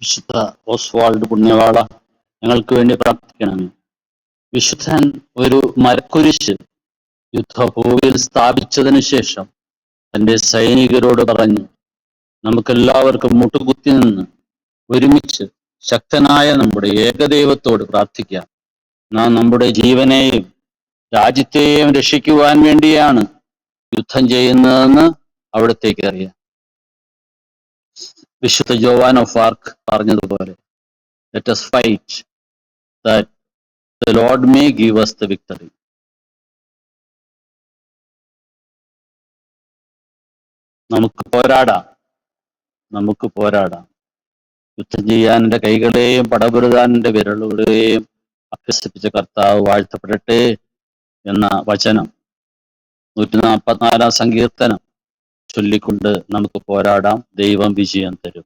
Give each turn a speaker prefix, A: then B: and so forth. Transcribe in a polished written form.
A: വിശുദ്ധ ഓസ്വാൾഡ് പുണ്യവാള ഞങ്ങൾക്ക് വേണ്ടി പ്രാർത്ഥിക്കണമേ. വിശുദ്ധൻ ഒരു മരക്കുരിശ് യുദ്ധഭൂമിയിൽ സ്ഥാപിച്ചതിനു ശേഷം തന്റെ സൈനികരോട് പറഞ്ഞു, നമുക്കെല്ലാവർക്കും മുട്ടുകുത്തി നിന്ന് ഒരുമിച്ച് ശക്തനായ നമ്മുടെ ഏകദൈവത്തോട് പ്രാർത്ഥിക്കാം. നാം നമ്മുടെ ജീവനെയും രാജ്യത്തെയും രക്ഷിക്കുവാൻ വേണ്ടിയാണ് യുദ്ധം ചെയ്യുന്നതെന്ന് അവിടത്തേക്ക് അറിയാം. വിശുദ്ധ ജോവാൻ ഓഫ് ആർക്ക് പറഞ്ഞതുപോലെ, let us fight that the Lord may give us the victory. നമുക്ക് പോരാടാം. യുദ്ധം ചെയ്യാൻ എൻ്റെ കൈകളെയും പടപൊരുതാൻ എൻ്റെ വിരലുകളെയും അഭ്യസിപ്പിച്ച കർത്താവ് വാഴ്ത്തപ്പെടട്ടെ എന്ന വചനം 144 സങ്കീർത്തനം ചൊല്ലിക്കൊണ്ട് നമുക്ക് പോരാടാം. ദൈവം വിജയം തരും.